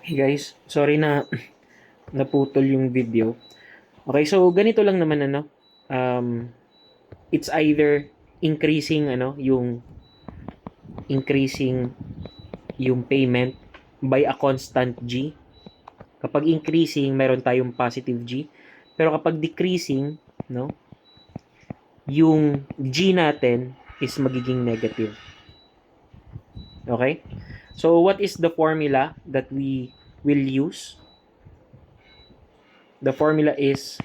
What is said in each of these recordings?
Hey guys, sorry na naputol yung video. Okay, so ganito lang naman Um, it's either increasing yung payment by a constant G. Kapag increasing, meron tayong positive G. Pero kapag decreasing, no, yung G natin is magiging negative. Okay? So what is the formula that we will use? The formula is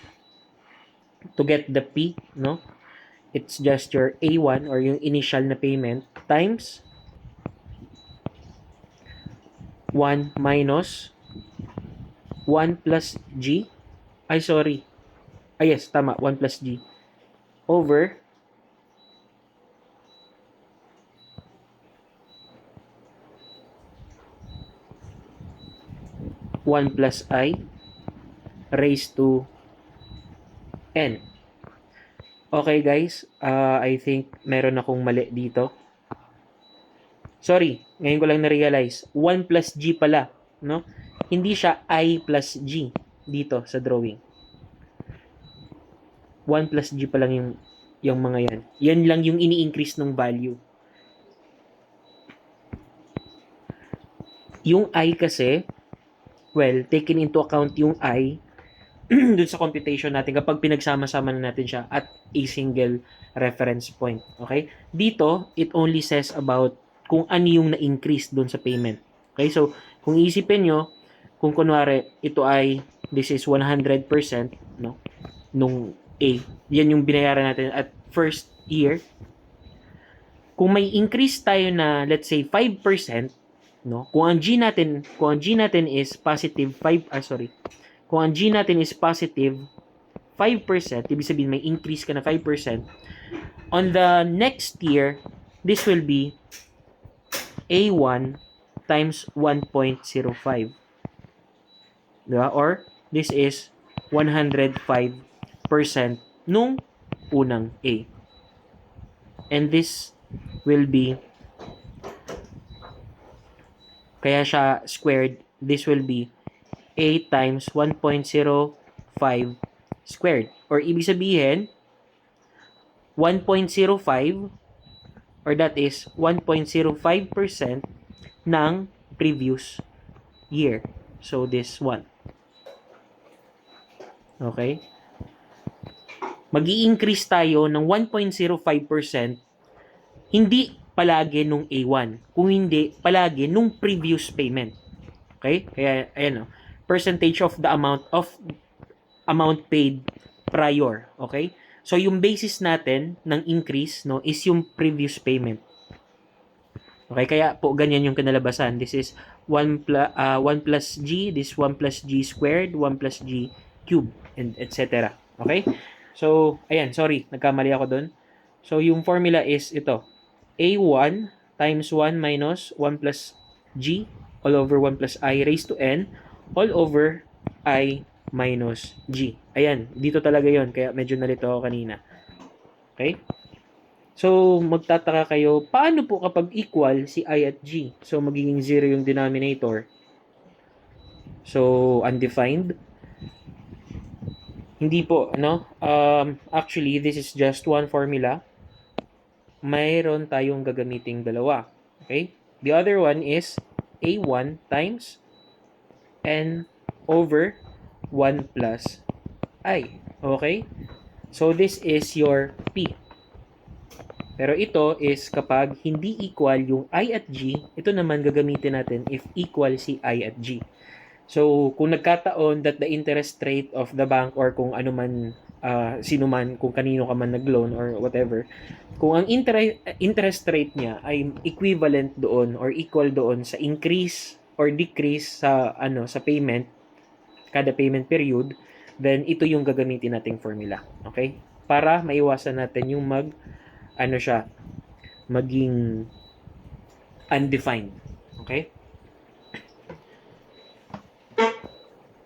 to get the P, no? It's just your A1 or yung initial na payment times 1 minus 1 plus G. Ay, sorry. Yes, tama. 1 plus G. Over 1 plus I raised to N. Okay, guys. I think meron akong mali dito. Sorry, ngayon ko lang na-realize. 1 plus G pala, no? Hindi siya I plus G dito sa drawing. 1 plus G pa lang yung mga yan. Yan lang yung ini-increase ng value. Yung I kasi, well, taken into account yung I dun sa computation natin kapag pinagsama-sama na natin siya at a single reference point. Okay? Dito, it only says about kung ano yung na-increase dun sa payment. Okay? So, kung isipin nyo, kung kunwari, ito ay, this is 100%, no? Nung A. Yan yung binayaran natin at first year. Kung may increase tayo na, let's say, 5%, no? Kung ang G natin is positive 5, kung ang G natin is positive 5%, ibig sabihin may increase ka na 5%, on the next year, this will be A1 times 1.05. Diba? Or, this is 105% nung unang A. And this will be, kaya siya squared, this will be A times 1.05 squared. Or ibig sabihin, 1.05 or that is 1.05% ng previous year. So this one. Okay? Mag-i-increase tayo ng 1.05% hindi palagi nung A1, kung hindi palagi nung previous payment. Okay? Kaya ayan percentage of the amount paid prior. Okay? So yung basis natin ng increase is yung previous payment. Okay, kaya po ganyan yung kinalabasan. This is 1 plus G, this 1 plus G squared, 1 plus G cube, and etc. Okay? So, ayan, sorry, nagkamali ako doon. So, yung formula is ito. A1 times 1 minus 1 plus G all over 1 plus I raised to N all over I minus G. Ayan, dito talaga yon kaya medyo nalito ako kanina. Okay? So, magtataka kayo, paano po kapag equal si I at G? So, magiging 0 yung denominator. So, undefined. Hindi po, no? Actually, this is just one formula. Mayroon tayong gagamiting dalawa. Okay? The other one is A1 times N over 1 plus I. Okay? So, this is your P. Pero ito is kapag hindi equal yung I at G, ito naman gagamitin natin if equal si I at G. So, kung nagkataon that the interest rate of the bank or kung ano man, sino man, kung kanino ka man nag-loan or whatever, kung ang interest rate niya ay equivalent doon or equal doon sa increase or decrease sa payment, kada payment period, then ito yung gagamitin nating formula. Okay? Para maiwasan natin yung maging undefined. Okay?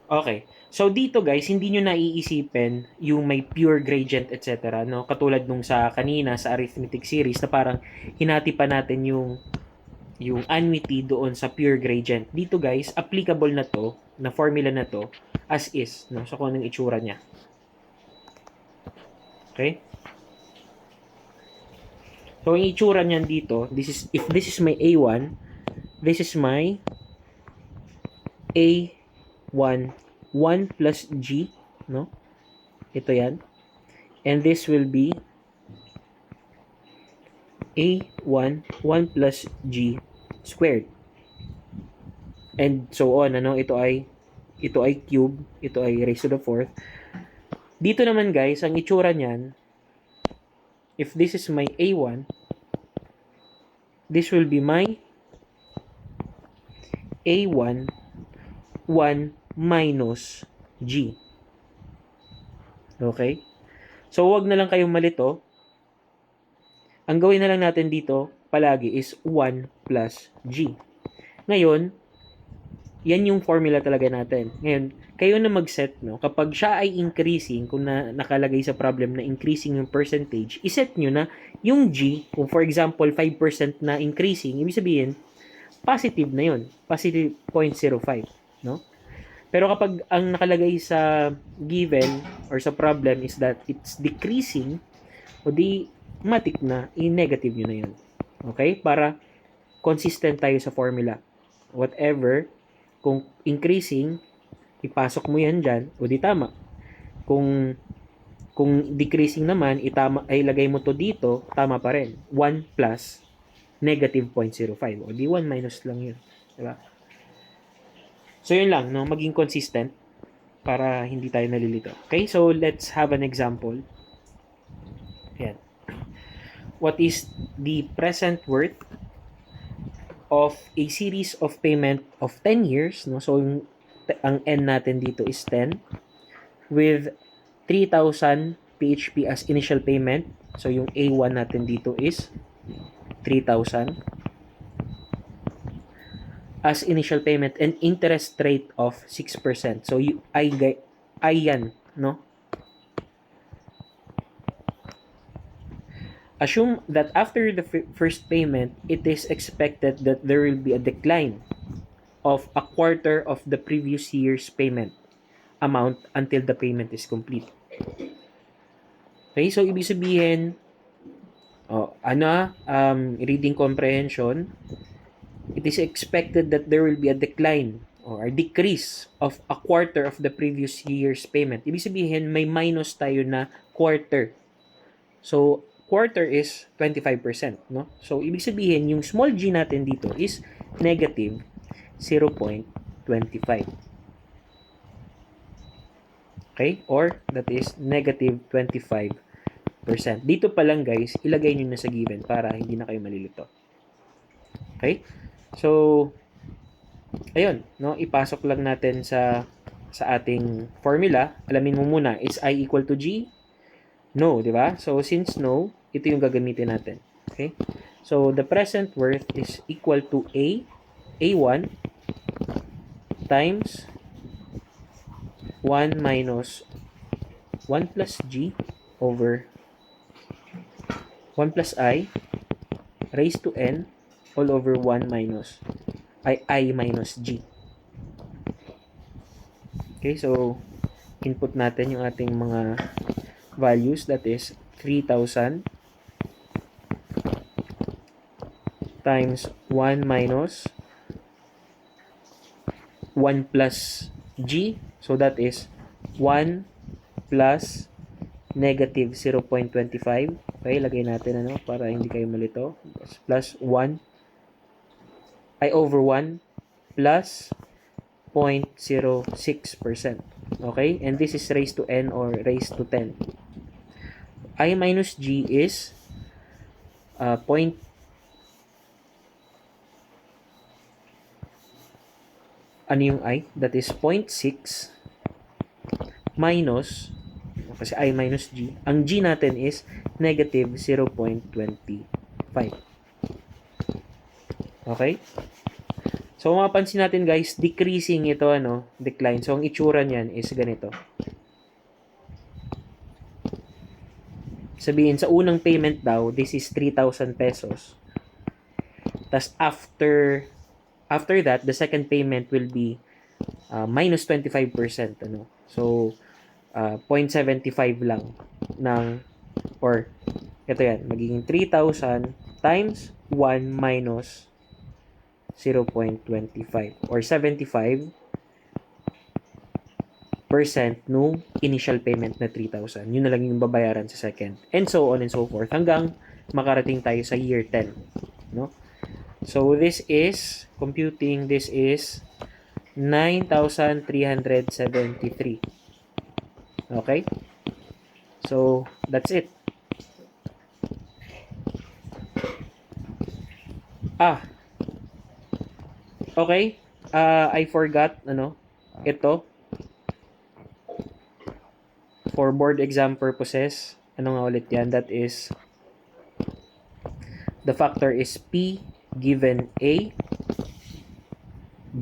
Okay. So dito guys, hindi nyo naiisipin yung may pure gradient etc. No? Katulad nung sa kanina sa arithmetic series na parang hinati pa natin yung yung annuity doon sa pure gradient. Dito guys, applicable na to, na formula na to, as is, no? So kung anong itsura niya. Okay? So, ang itsura niyan dito, if this is my A1, this is my A1, 1 plus G, no? Ito yan. And this will be A1, 1 plus G squared. And so on, ano? Ito ay cube, ito ay raised to the fourth. Dito naman guys, ang itsura niyan, if this is my A1, this will be my A1, 1 minus G. Okay? So, wag na lang kayong malito. Ang gawin na lang natin dito, palagi is 1 plus G. Ngayon, yan yung formula talaga natin. Ngayon, kayo na mag-set, no? Kapag siya ay increasing, kung nakalagay sa problem na increasing yung percentage, iset nyo na yung G, kung for example, 5% na increasing, ibig sabihin, positive na yun. Positive 0.05, no? Pero kapag ang nakalagay sa given or sa problem is that it's decreasing, o di, matik na, i-negative nyo na yun. Okay? Para consistent tayo sa formula. Whatever, kung increasing, ipasok mo yan dyan, o di tama. Kung decreasing naman, ay lagay mo to dito, tama pa rin. 1 plus negative 0.05. O di 1 minus lang yun. Diba? So, yun lang, no? Maging consistent para hindi tayo nalilito. Okay? So, let's have an example. Ayan. What is the present worth of a series of payment of 10 years? No? So, ang N natin dito is 10 with 3,000 PHP as initial payment. So, yung A1 natin dito is 3,000 as initial payment and interest rate of 6%. So, ay yan, no? Assume that after the first payment, it is expected that there will be a decline of a quarter of the previous year's payment amount until the payment is complete. Okay, so ibig sabihin, reading comprehension, it is expected that there will be a decline or a decrease of a quarter of the previous year's payment. Ibig sabihin, may minus tayo na quarter. So, quarter is 25%, no? So, ibig sabihin, yung small g natin dito is negative 0.25. Okay? Or, that is negative 25%. Dito pa lang, guys, ilagay nyo na sa given para hindi na kayo malilito. Okay? So, ayun, no? Ipasok lang natin sa ating formula. Alamin mo muna, is I equal to G? No, di ba? So, since no, ito yung gagamitin natin. Okay? So, the present worth is equal to A1 times 1 minus 1 plus G over 1 plus I raised to N all over 1 minus I minus G. Okay, so input natin yung ating mga values, that is 3,000 times 1 minus 1 plus G, so that is 1 plus negative 0.25. Okay, lagay natin para hindi kayo malito. Plus 1 I over 1 plus 0.06%. Okay? And this is raised to N or raised to 10. I minus G is ano yung I? That is 0.6 minus, kasi I minus G. Ang G natin is negative 0.25. Okay? So, mapapansin natin guys, decreasing ito, decline. So, ang itsura niyan is ganito. Sabihin, sa unang payment daw, this is 3,000 pesos. Tas after that, the second payment will be minus 25%, ano. So 0.75 lang ng, or ito yan, magiging 3,000 times 1 minus 0.25 or 75% nung initial payment na 3,000. Yun na lang yung babayaran sa second. And so on and so forth hanggang makarating tayo sa year 10. No? So this is, computing, this is 9,373. Okay? So that's it. Okay. I forgot, ito, for board exam purposes, ano nga ulit yan? That is, the factor is P given A,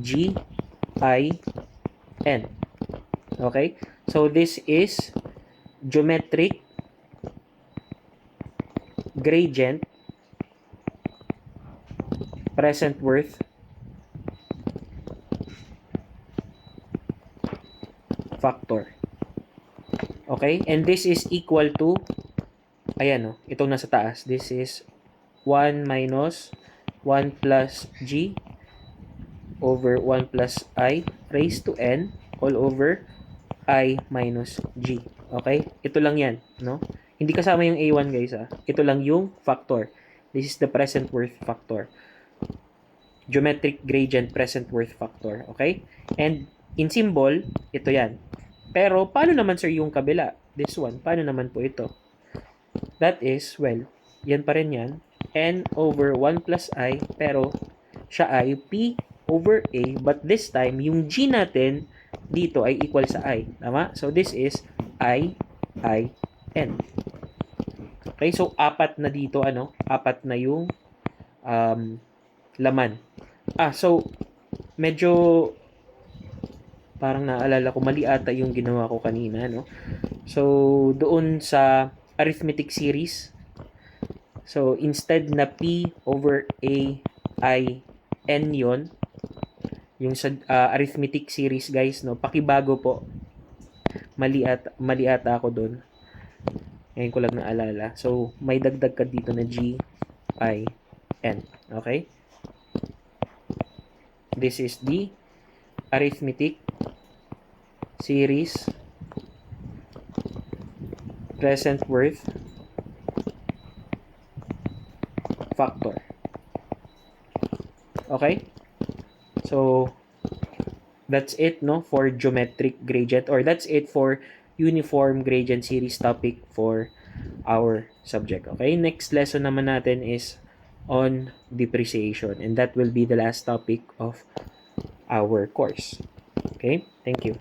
G, I, N. Okay? So, this is geometric gradient present worth factor. Okay? And this is equal to, ayan, itong nasa taas. This is 1 minus 1 plus G over 1 plus I raised to N all over I minus G. Okay? Ito lang yan, no? Hindi kasama yung A1, guys, Ito lang yung factor. This is the present worth factor. Geometric gradient present worth factor. Okay? And in symbol, ito yan. Pero, paano naman, sir, yung kabila? This one, paano naman po ito? That is, well, yan pa rin yan. N over 1 plus I, pero siya ay P over A, but this time, yung G natin dito ay equal sa I. Tama? So, this is I, N. Okay, so, apat na dito, apat na yung laman. So, medyo parang naalala ko, mali ata yung ginawa ko kanina, no? So, doon sa arithmetic series, so, instead na P over A, I, N yon, yung sa arithmetic series, guys, no? Pakibago po. Mali ata ako doon. Ngayon ko lang naalala. So, may dagdag ka dito na G, I, N. Okay? This is the arithmetic series present worth factor. Okay? So, that's it, no, for geometric gradient, or that's it for uniform gradient series topic for our subject. Okay? Next lesson naman natin is on depreciation, and that will be the last topic of our course. Okay? Thank you.